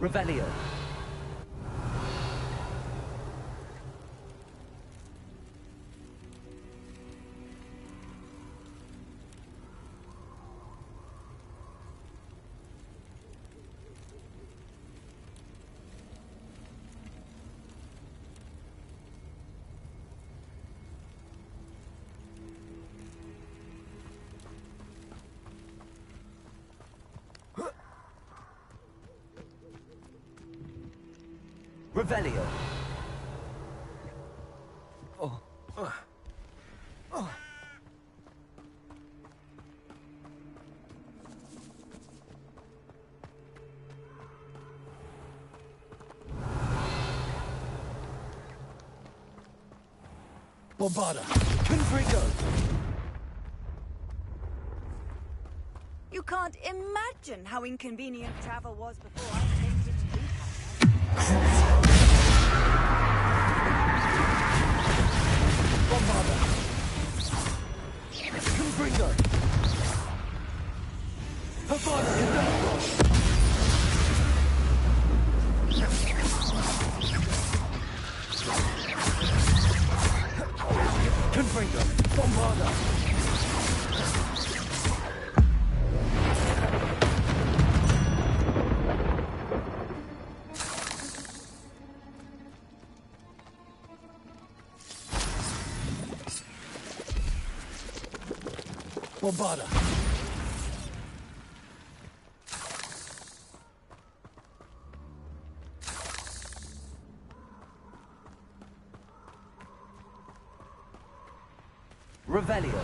Revelio. Revelio. Bombarda. Confringo. You can't imagine how inconvenient travel was before I changed it to recap. Bombarda. Confringo. Havana Hidalgo. Confringo. Bombarda. Bombarda. Revelio.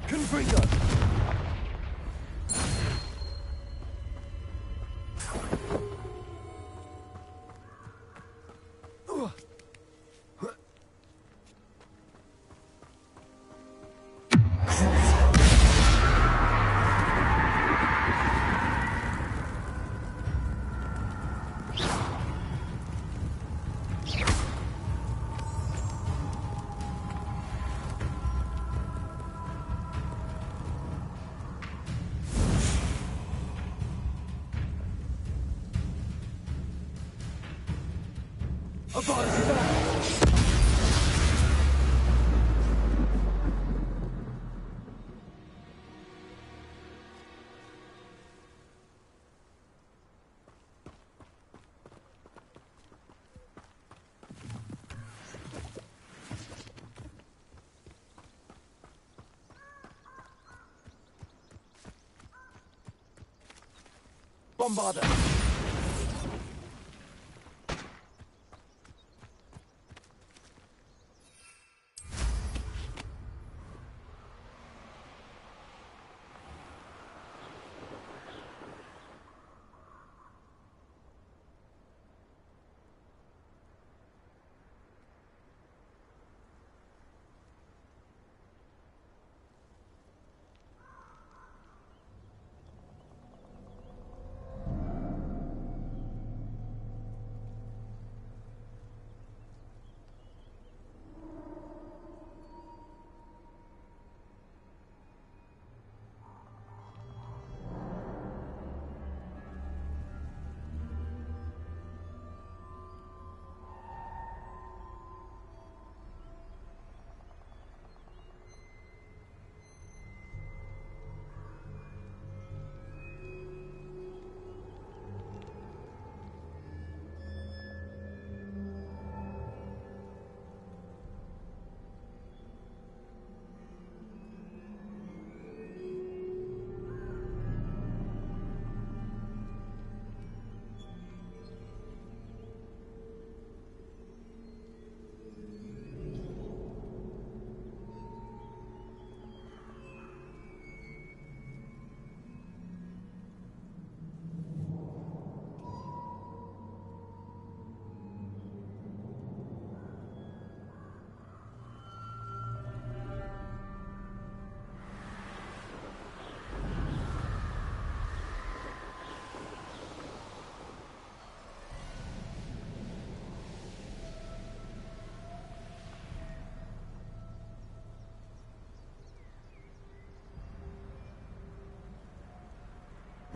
Confringo. Bombarda.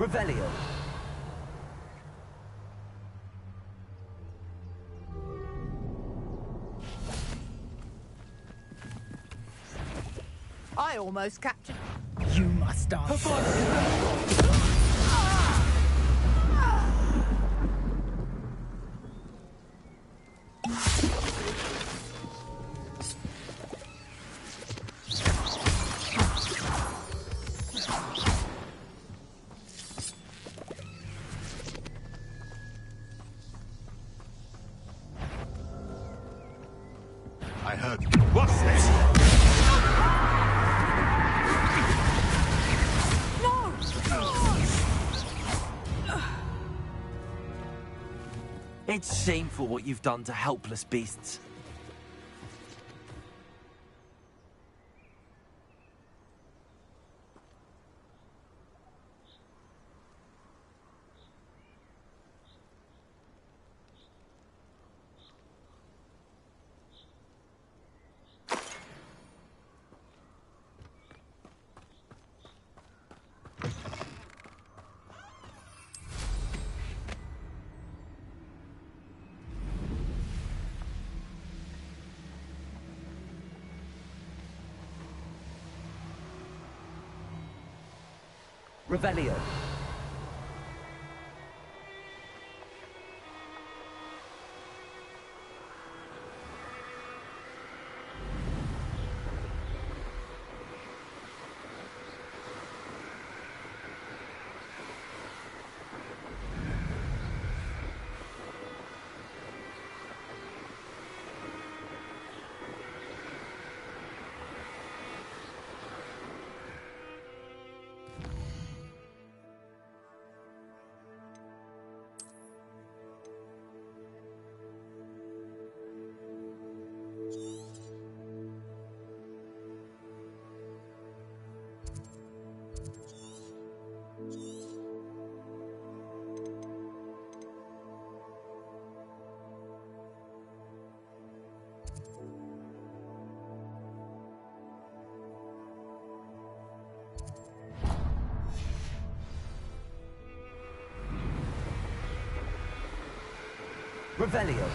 Revelio. I almost captured... You must answer. Havana. I heard. What's this? It's shameful what you've done to helpless beasts. Revelio. Revelio.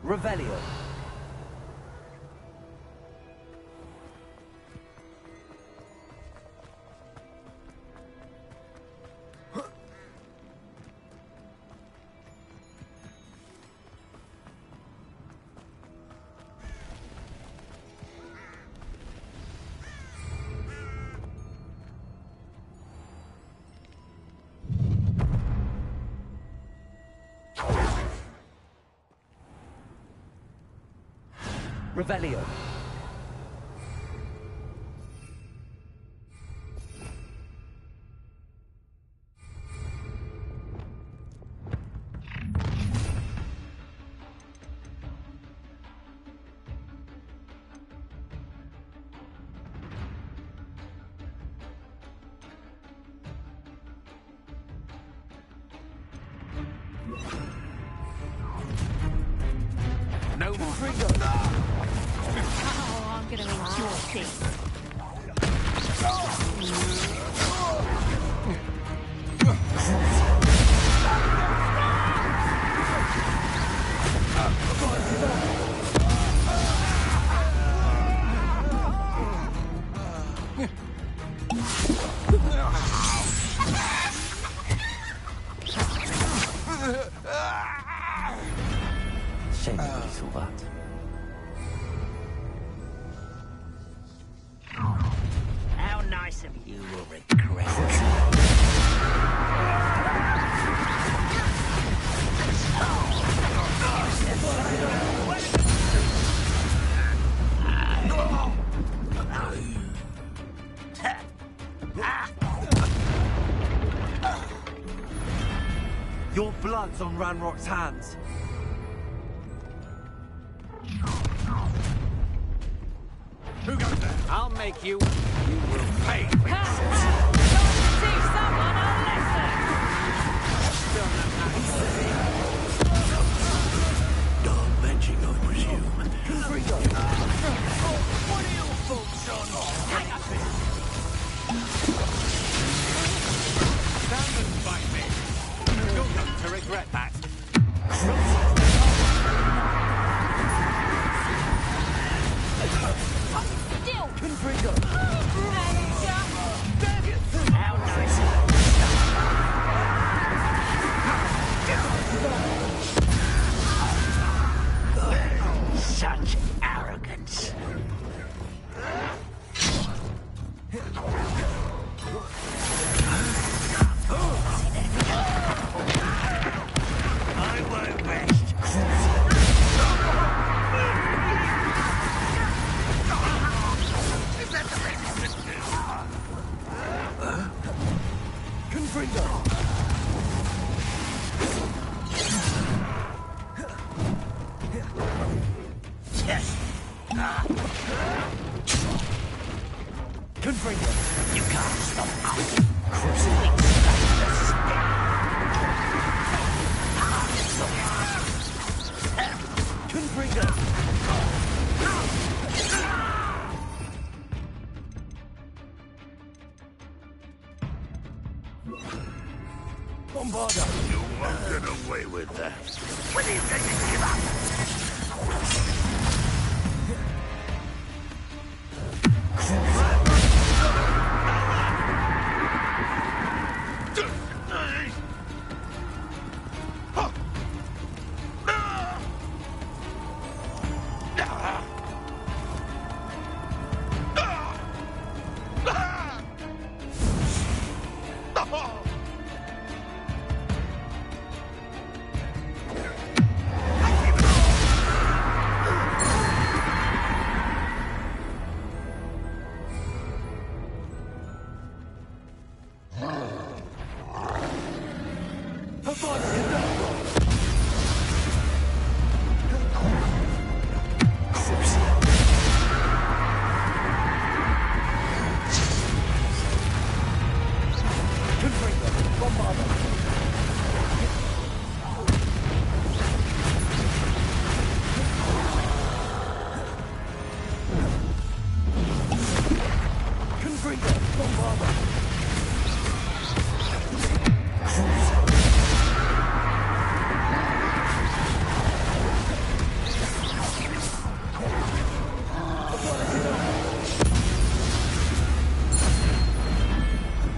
Revelio. Revelio. No more Oh, I'm gonna enjoy this. Shame nobody saw that. How nice of you will regret it. Your blood's on Ranrock's hands. Who goes there? I'll make you. You will pay for Ha, it. ha! Time to teach someone a lesson! Dog benching, I presume. What are your thoughts on? Hang up it. Stand and fight me. You're going to regret that. Still! Confringo! How nice of you. Such arrogance. I won't rest. Confringo! Yes. Confringo! You can't stop us. Sweet Confringo! Bombarda! You won't get away with that. When are you going to give up?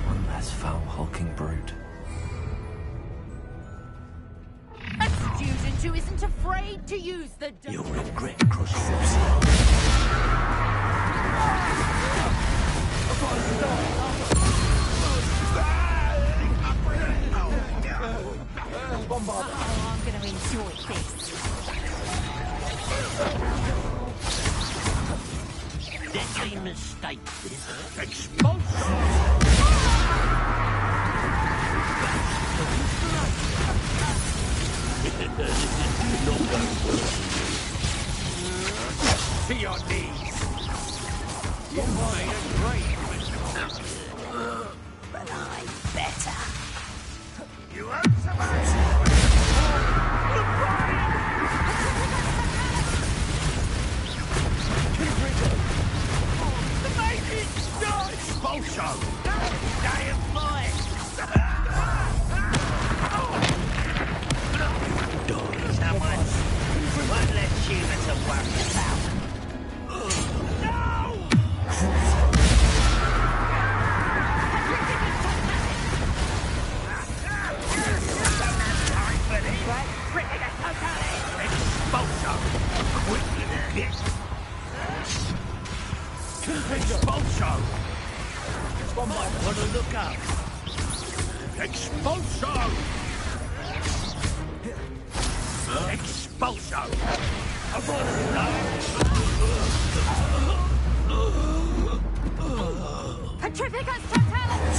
One less foul hulking brute. A student who isn't afraid to use the... You'll regret crossing yourself. Oh, I'm gonna enjoy this. Deadly mistake, this. Expulsion! Not going well. To your knees. You made a great mistake. But I'm better. You won't survive. Expulso! Giant boy! Someone, one less human to worry about. Expulso! Quick little git! Expulso! Someone wanna look up! Expulso! Expulso! I wanna know! Petrificus totalis!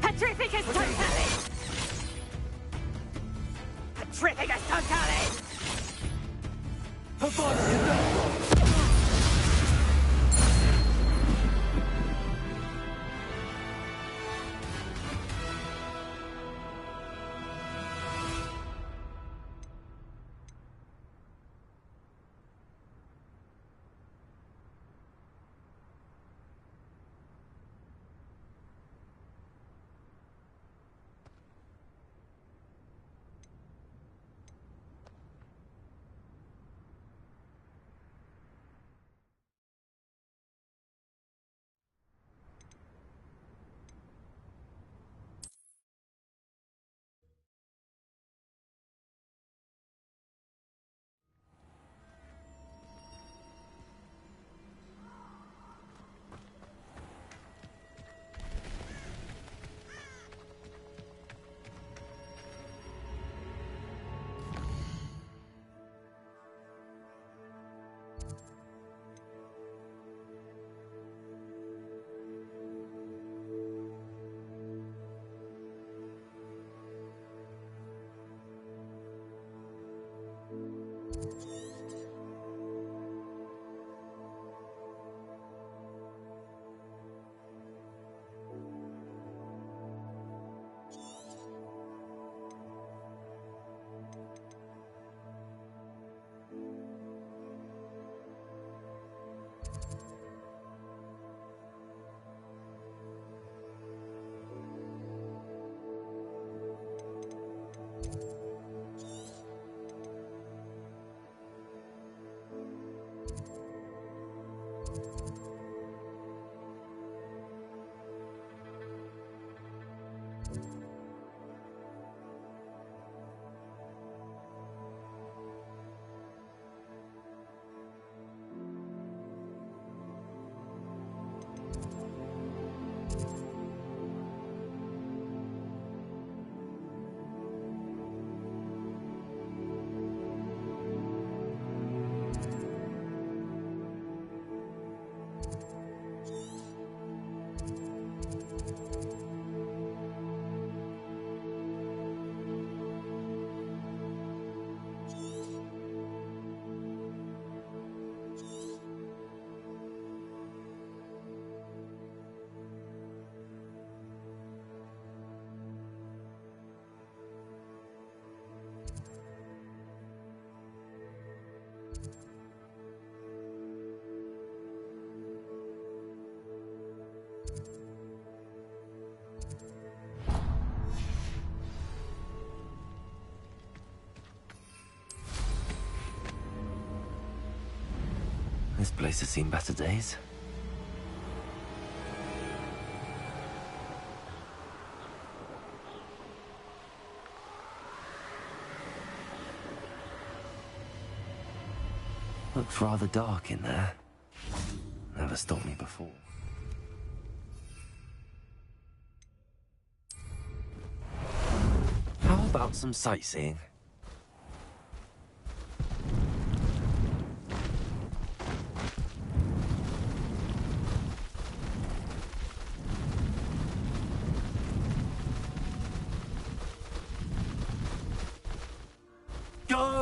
Petrificus totalis! Petrificus totalis! This place has seen better days. Looks rather dark in there. Never stopped me before. How about some sightseeing? Go!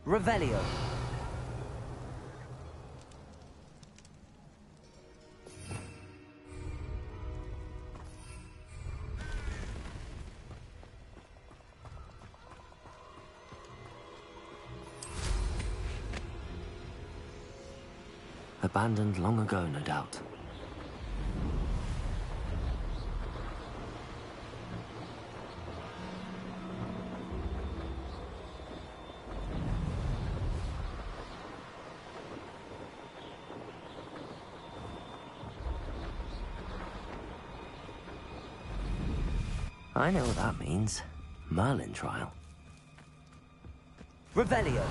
Revelio. Abandoned long ago, no doubt. I know what that means. Merlin trial. Revelio.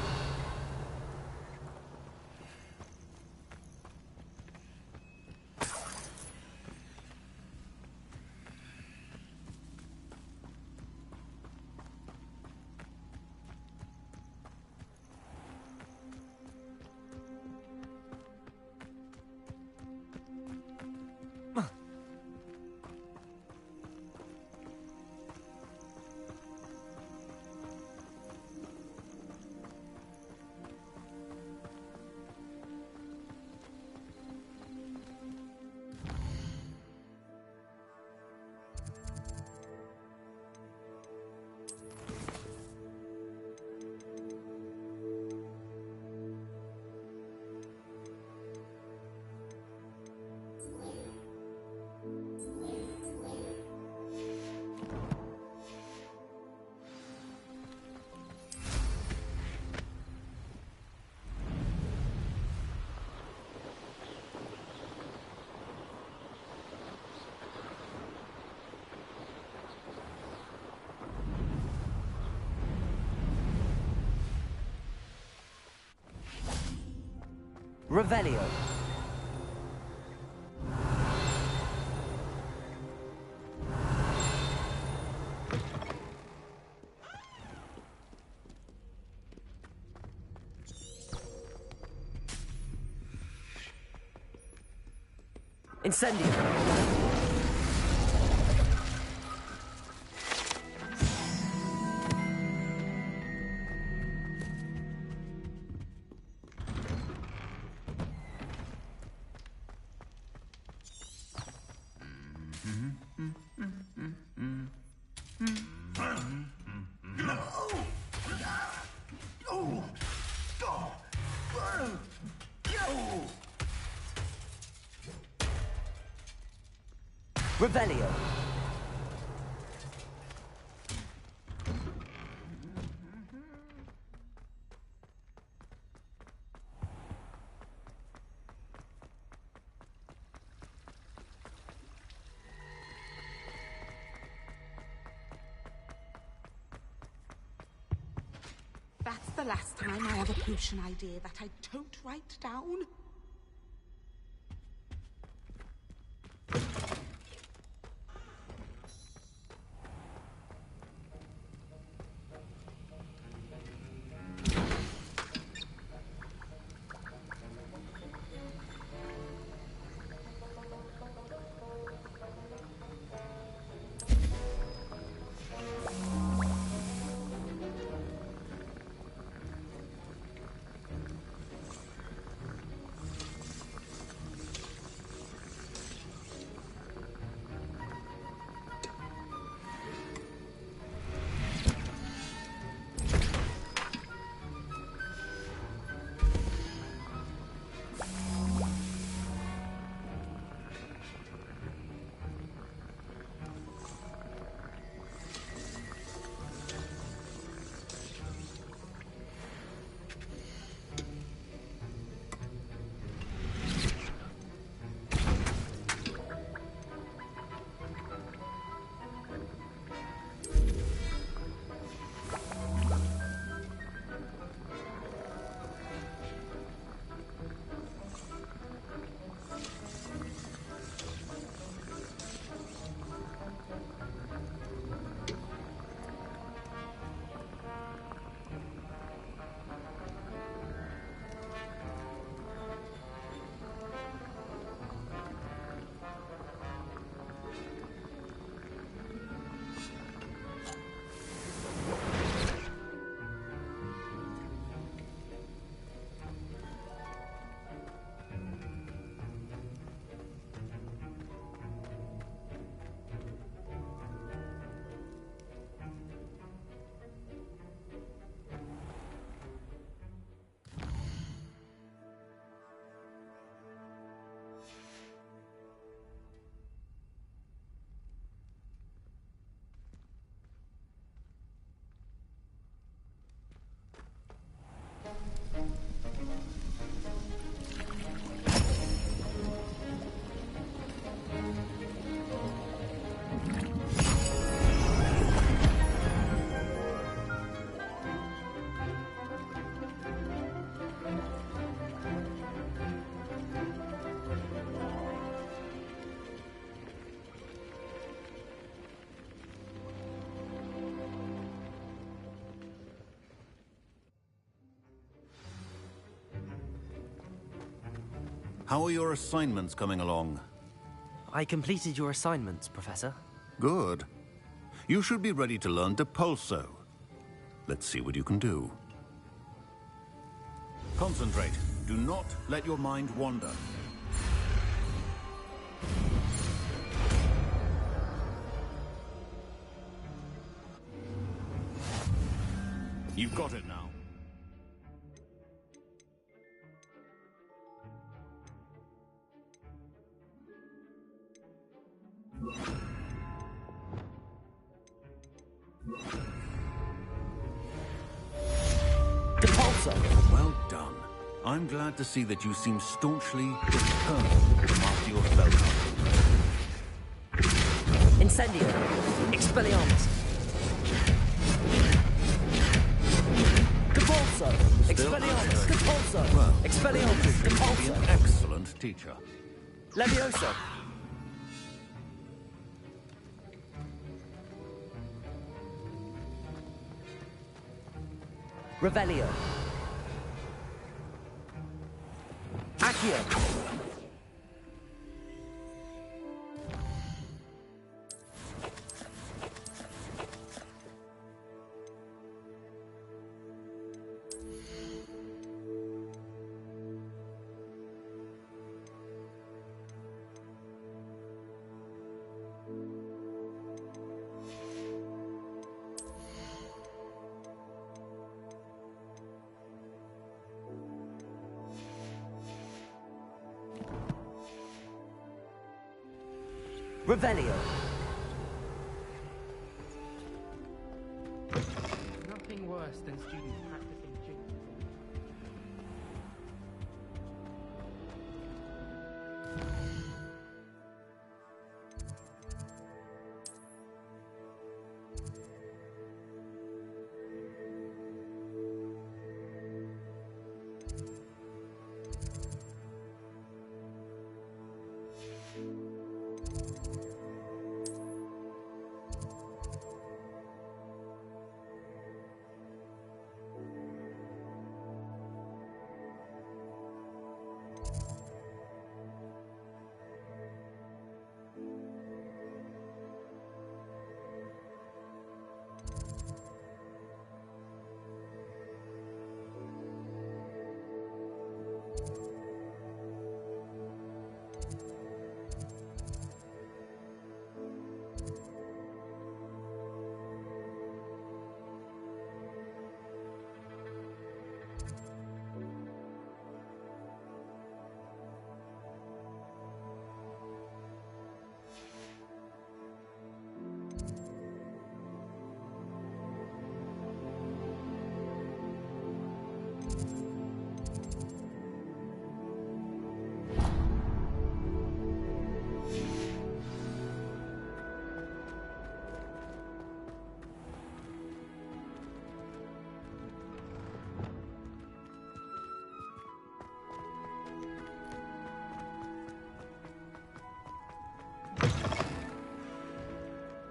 Revelio. Incendio. Revelio. That's the last time I have a potion idea that I don't write down. How are your assignments coming along? I completed your assignments, Professor. Good. You should be ready to learn Depulso. Let's see what you can do. Concentrate. Do not let your mind wander. You've got it now. Depulso! Well done. I'm glad to see that you seem staunchly determined to master your spellcraft. Incendio! Expelliarmus! Depulso! Expelliarmus! Depulso! Well, Expelliarmus! you be Depulso! an excellent teacher. Levioso! Revelio! Accio! Revelio! Nothing worse than students practicing jinx.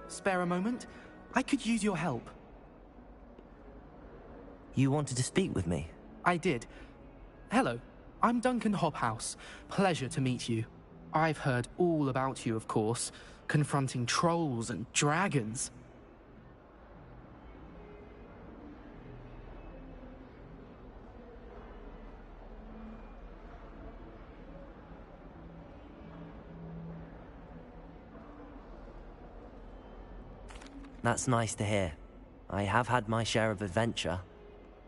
Spare a moment? I could use your help. You wanted to speak with me? I did. Hello, I'm Duncan Hobhouse. Pleasure to meet you. I've heard all about you, of course, confronting trolls and dragons. That's nice to hear. I have had my share of adventure.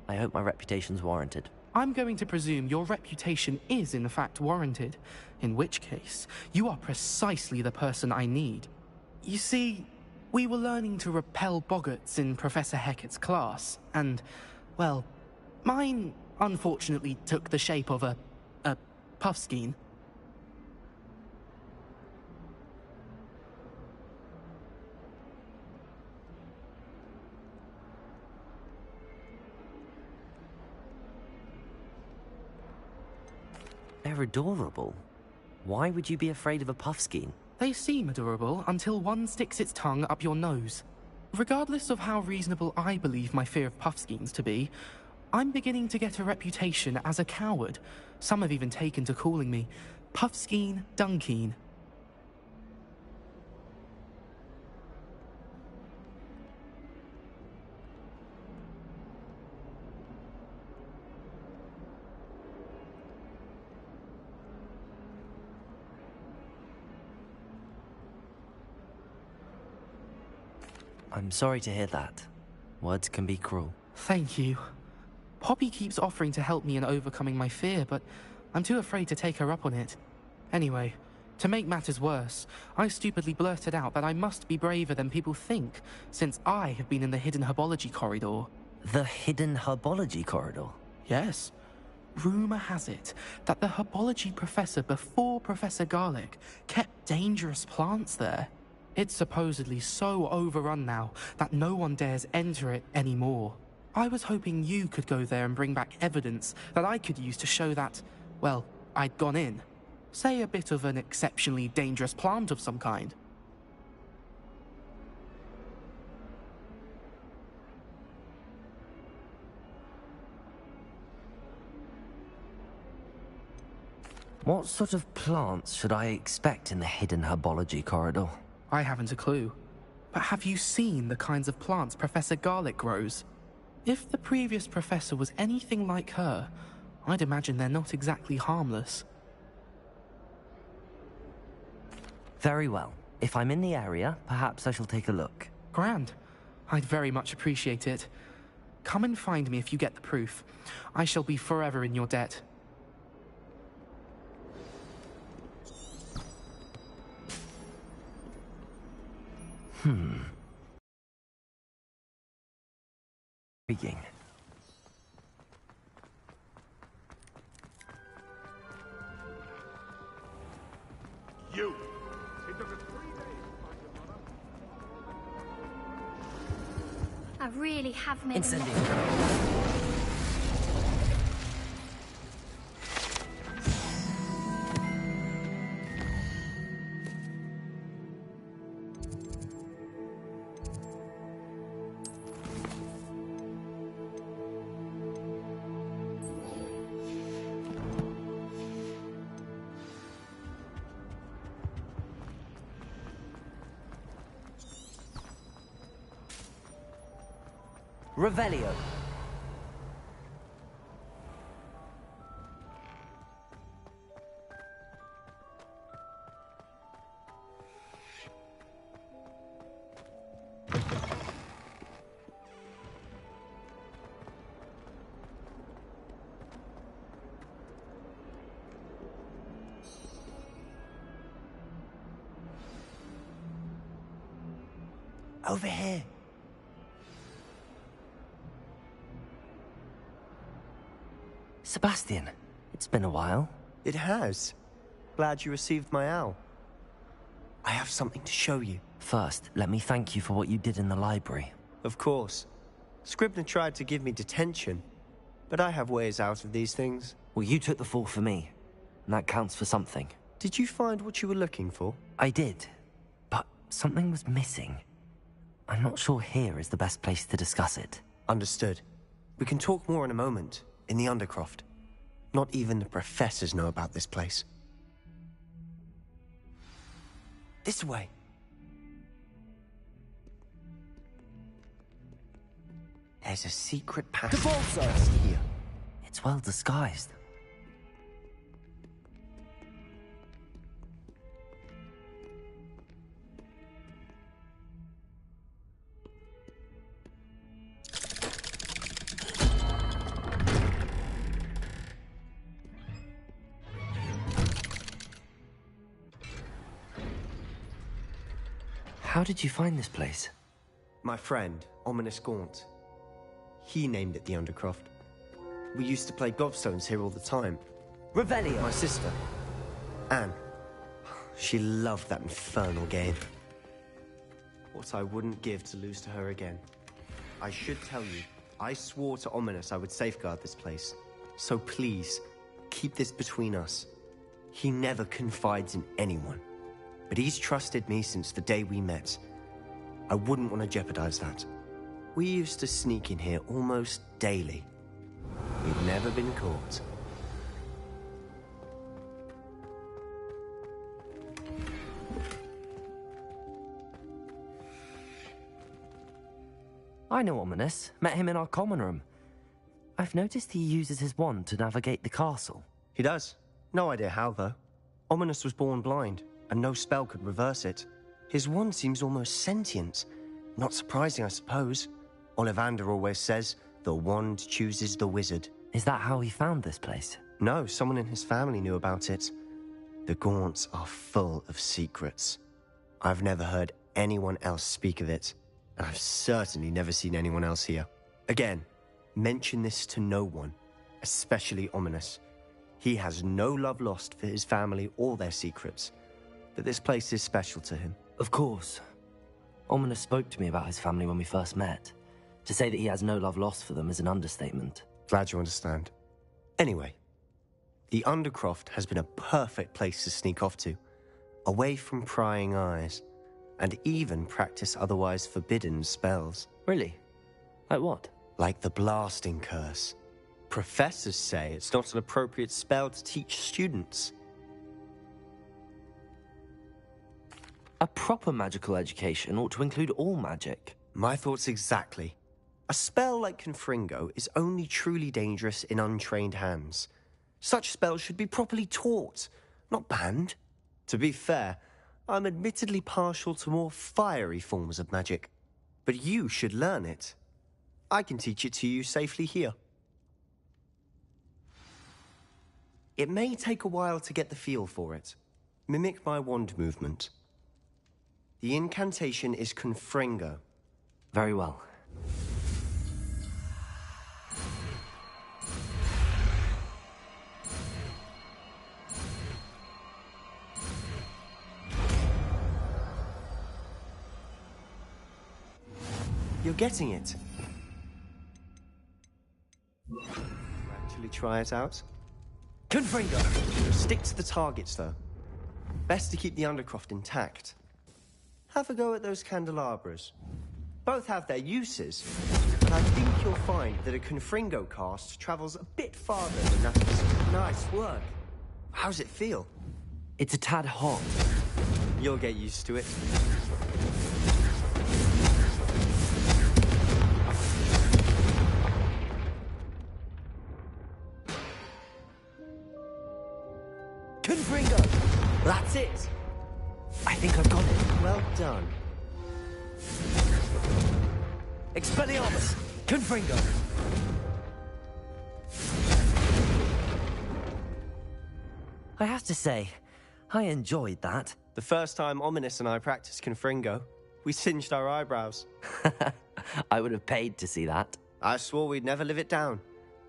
I hope my reputation's warranted. I'm going to presume your reputation is in fact warranted, in which case, you are precisely the person I need. You see, we were learning to repel boggarts in Professor Hecat's class, and, well, mine unfortunately took the shape of a puffskein. They're adorable. Why would you be afraid of a puffskein? They seem adorable until one sticks its tongue up your nose. Regardless of how reasonable I believe my fear of puffskeins to be, I'm beginning to get a reputation as a coward. Some have even taken to calling me Puffskein Dunkeen. I'm sorry to hear that. Words can be cruel. Thank you. Poppy keeps offering to help me in overcoming my fear, but I'm too afraid to take her up on it. Anyway, to make matters worse, I stupidly blurted out that I must be braver than people think, since I have been in the hidden herbology corridor. The hidden herbology corridor? Yes. Rumour has it that the herbology professor before Professor Garlic kept dangerous plants there. It's supposedly so overrun now that no one dares enter it anymore. I was hoping you could go there and bring back evidence that I could use to show that, well, I'd gone in. Say a bit of an exceptionally dangerous plant of some kind. What sort of plants should I expect in the hidden herbology corridor? I haven't a clue. But have you seen the kinds of plants Professor Garlic grows? If the previous professor was anything like her, I'd imagine they're not exactly harmless. Very well. If I'm in the area, perhaps I shall take a look. Grand. I'd very much appreciate it. Come and find me if you get the proof. I shall be forever in your debt. Intriguing. You! It took us 3 days to find your mother. I really have made Incendiary. Revelio. Over here. Sebastian, it's been a while. It has. Glad you received my owl. I have something to show you. First, let me thank you for what you did in the library. Of course. Scribner tried to give me detention, but I have ways out of these things. Well, you took the fall for me, and that counts for something. Did you find what you were looking for? I did, but something was missing. I'm not sure here is the best place to discuss it. Understood. We can talk more in a moment, in the Undercroft. Not even the professors know about this place. This way. There's a secret passage just here. It's well disguised. How did you find this place? My friend, Ominous Gaunt. He named it the Undercroft. We used to play gobstones here all the time. Revelio! My sister, Anne. She loved that infernal game. What I wouldn't give to lose to her again. I should tell you, I swore to Ominous I would safeguard this place. So please, keep this between us. He never confides in anyone. But he's trusted me since the day we met. I wouldn't want to jeopardize that. We used to sneak in here almost daily. We've never been caught. I know Ominous. Met him in our common room. I've noticed he uses his wand to navigate the castle. He does. No idea how, though. Ominous was born blind, and no spell could reverse it. His wand seems almost sentient. Not surprising, I suppose. Ollivander always says, the wand chooses the wizard. Is that how he found this place? No, someone in his family knew about it. The Gaunts are full of secrets. I've never heard anyone else speak of it, and I've certainly never seen anyone else here. Again, mention this to no one, especially Ominous. He has no love lost for his family or their secrets, but this place is special to him. Of course. Ominous spoke to me about his family when we first met. To say that he has no love lost for them is an understatement. Glad you understand. Anyway, the Undercroft has been a perfect place to sneak off to, away from prying eyes, and even practice otherwise forbidden spells. Really? Like what? Like the blasting curse. Professors say it's not an appropriate spell to teach students. A proper magical education ought to include all magic. My thoughts exactly. A spell like Confringo is only truly dangerous in untrained hands. Such spells should be properly taught, not banned. To be fair, I'm admittedly partial to more fiery forms of magic, but you should learn it. I can teach it to you safely here. It may take a while to get the feel for it. Mimic my wand movement. The incantation is Confringo. Very well. You're getting it. Actually try it out. Confringo! Stick to the targets, though. Best to keep the Undercroft intact. Have a go at those candelabras. Both have their uses, but I think you'll find that a Confringo cast travels a bit farther than that of a nice work. How's it feel? It's a tad hot. You'll get used to it. Confringo! That's it! I think I've got it. Well done. Expelliarmus! Confringo! I have to say, I enjoyed that. The first time Ominous and I practiced Confringo, we singed our eyebrows. I would have paid to see that. I swore we'd never live it down.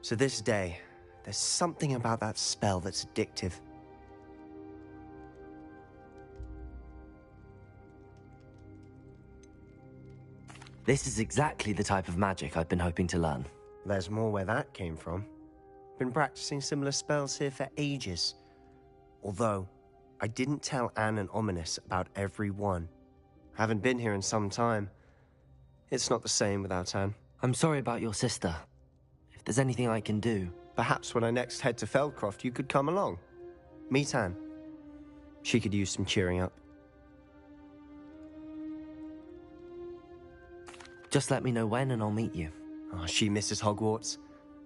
To this day, there's something about that spell that's addictive. This is exactly the type of magic I've been hoping to learn. There's more where that came from. Been practicing similar spells here for ages. Although, I didn't tell Anne and Ominous about every one. Haven't been here in some time. It's not the same without Anne. I'm sorry about your sister. If there's anything I can do... Perhaps when I next head to Feldcroft, you could come along. Meet Anne. She could use some cheering up. Just let me know when and I'll meet you. Oh, she misses Hogwarts.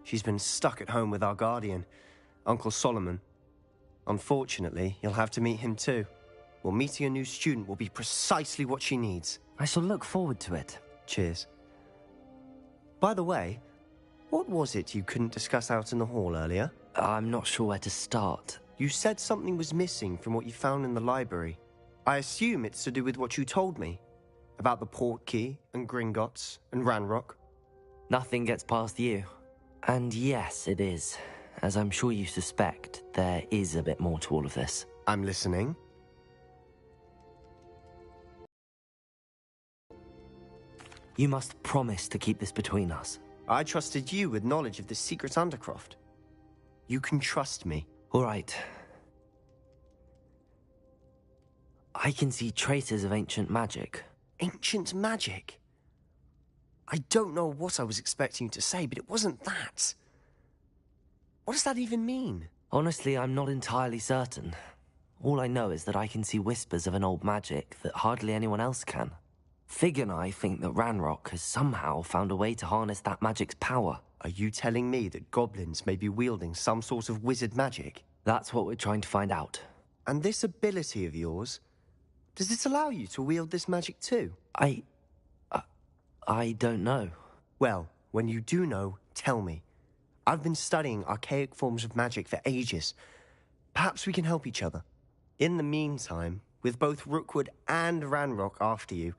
She's been stuck at home with our guardian, Uncle Solomon. Unfortunately, you'll have to meet him too. Well, meeting a new student will be precisely what she needs. I shall look forward to it. Cheers. By the way, what was it you couldn't discuss out in the hall earlier? I'm not sure where to start. You said something was missing from what you found in the library. I assume it's to do with what you told me. About the Portkey, and Gringotts, and Ranrock. Nothing gets past you. And yes, it is. As I'm sure you suspect, there is a bit more to all of this. I'm listening. You must promise to keep this between us. I trusted you with knowledge of the secret Undercroft. You can trust me. All right. I can see traces of ancient magic. Ancient magic? I don't know what I was expecting you to say, but it wasn't that. What does that even mean? Honestly, I'm not entirely certain. All I know is that I can see whispers of an old magic that hardly anyone else can. Fig and I think that Ranrock has somehow found a way to harness that magic's power. Are you telling me that goblins may be wielding some sort of wizard magic? That's what we're trying to find out. And this ability of yours, does it allow you to wield this magic too? I don't know. Well, when you do know, tell me. I've been studying archaic forms of magic for ages. Perhaps we can help each other. In the meantime, with both Rookwood and Ranrock after you,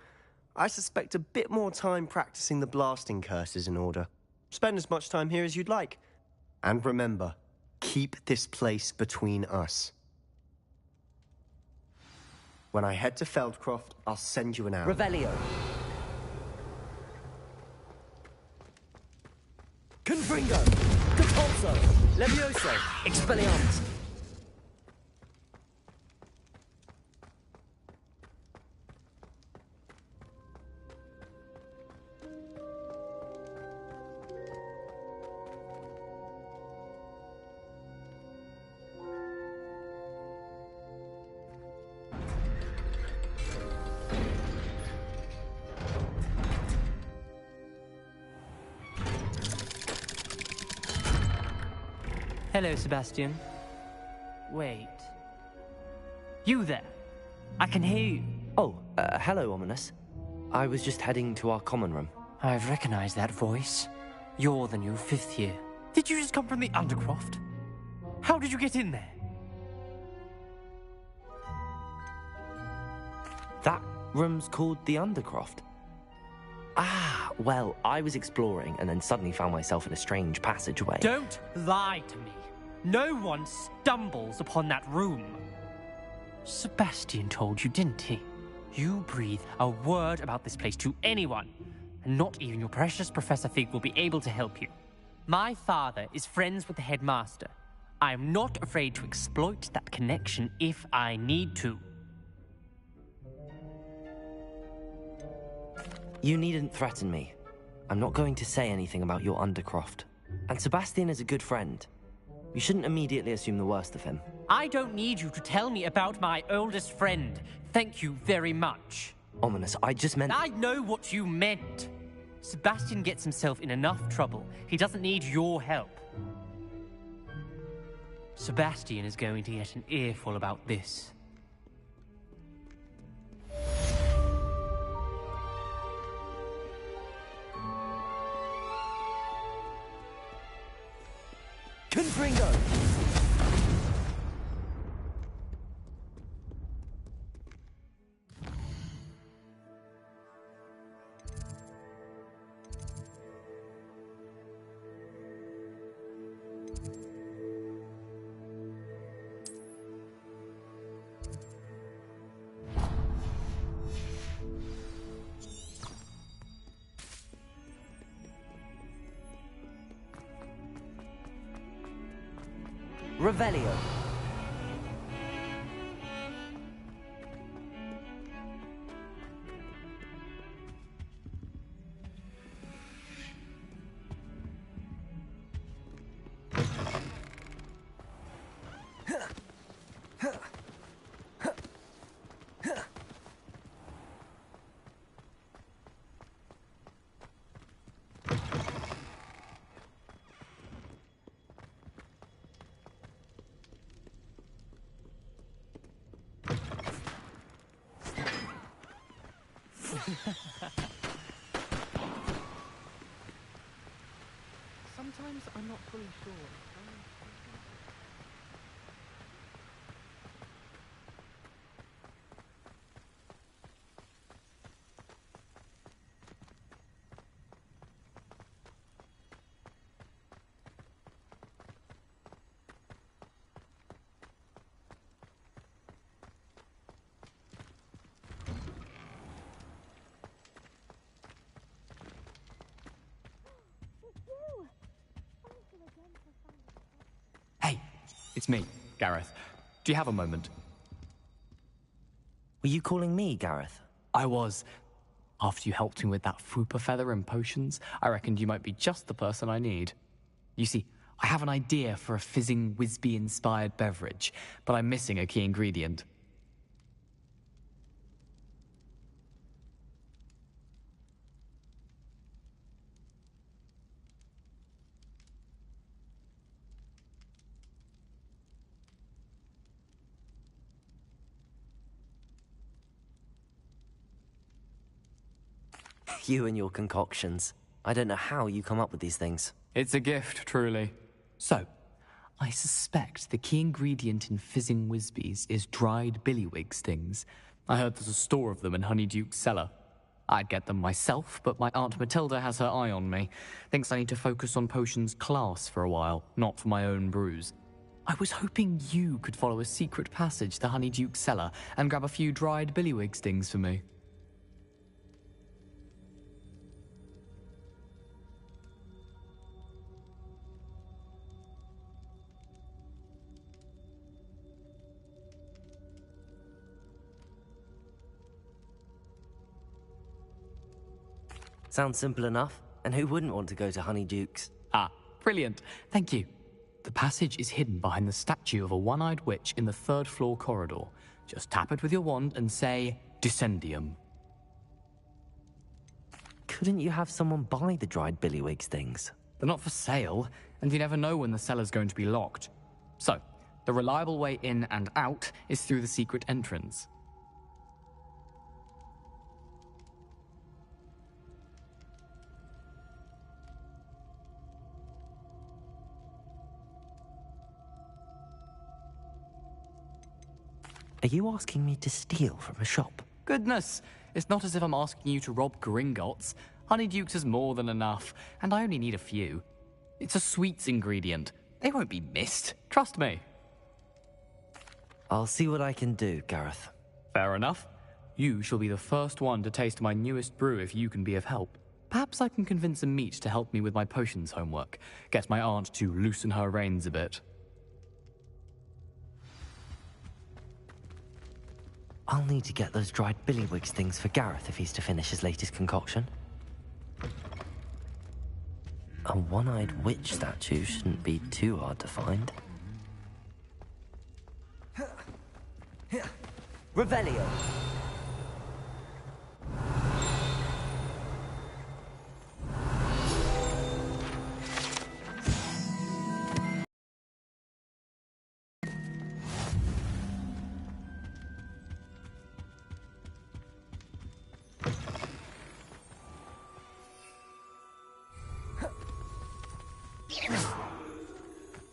I suspect a bit more time practicing the blasting curse is in order. Spend as much time here as you'd like. And remember, keep this place between us. When I head to Feldcroft, I'll send you an arrow. Revelio. Confringo. Compulso. Levioso. Expelliarmus. Hello, Sebastian. Wait. You there? I can hear you. Oh, hello, Ominous. I was just heading to our common room. I've recognized that voice. You're the new 5th year. Did you just come from the Undercroft? How did you get in there? That room's called the Undercroft. Ah, well, I was exploring and then suddenly found myself in a strange passageway. Don't lie to me. No one stumbles upon that room. Sebastian told you, didn't he? You breathe a word about this place to anyone, and not even your precious Professor Fig will be able to help you. My father is friends with the headmaster. I am not afraid to exploit that connection if I need to. You needn't threaten me. I'm not going to say anything about your Undercroft. And Sebastian is a good friend. You shouldn't immediately assume the worst of him. I don't need you to tell me about my oldest friend. Thank you very much. Ominous, I just meant... I know what you meant. Sebastian gets himself in enough trouble. He doesn't need your help. Sebastian is going to get an earful about this. Confringo! Revelio. Sometimes I'm not fully sure. Hey, it's me, Gareth. Do you have a moment? Were you calling me, Gareth? I was. After you helped me with that Fupa feather and potions, I reckoned you might be just the person I need. You see, I have an idea for a fizzing Wisby-inspired beverage, but I'm missing a key ingredient. You and your concoctions. I don't know how you come up with these things. It's a gift, truly. So, I suspect the key ingredient in fizzing Whizbees is dried billywig stings. I heard there's a store of them in Honeyduke's cellar. I'd get them myself, but my Aunt Matilda has her eye on me. Thinks I need to focus on potions class for a while, not for my own brews. I was hoping you could follow a secret passage to Honeyduke's cellar and grab a few dried billywig stings for me. Sounds simple enough. And who wouldn't want to go to Honeyduke's? Ah, brilliant. Thank you. The passage is hidden behind the statue of a one-eyed witch in the third-floor corridor. Just tap it with your wand and say, Descendium. Couldn't you have someone buy the dried billywig things? They're not for sale, and you never know when the cellar's going to be locked. So, the reliable way in and out is through the secret entrance. Are you asking me to steal from a shop? Goodness, it's not as if I'm asking you to rob Gringotts. Honeyduke's is more than enough, and I only need a few. It's a sweets ingredient. They won't be missed, trust me. I'll see what I can do, Gareth. Fair enough. You shall be the first one to taste my newest brew if you can be of help. Perhaps I can convince a meat to help me with my potions homework. Get my aunt to loosen her reins a bit. I'll need to get those dried billywig things for Gareth if he's to finish his latest concoction. A one-eyed witch statue shouldn't be too hard to find. Revelio!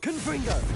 Confringo!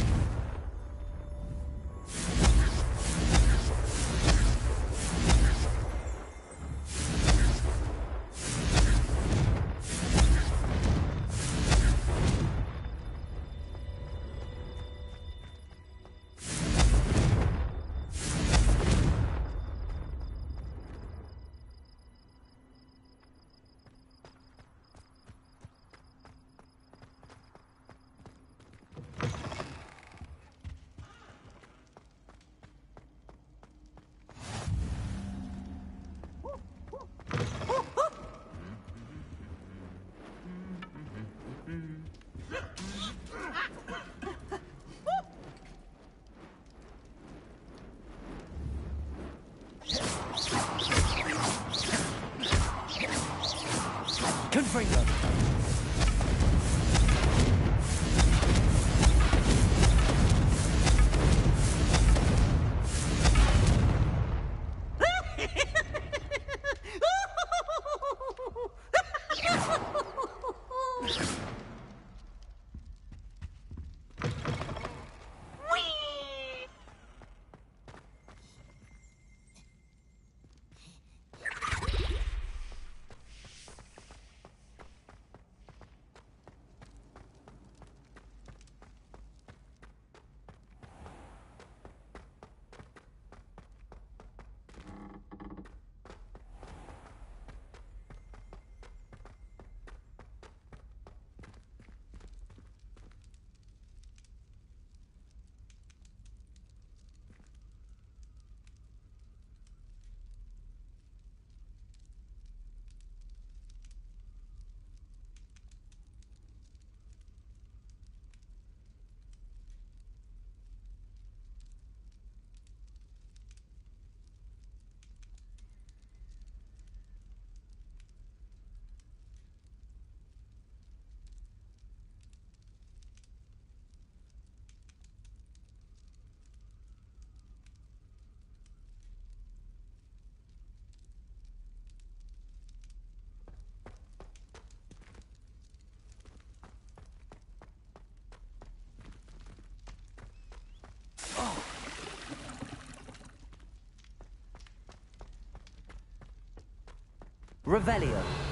Revelio.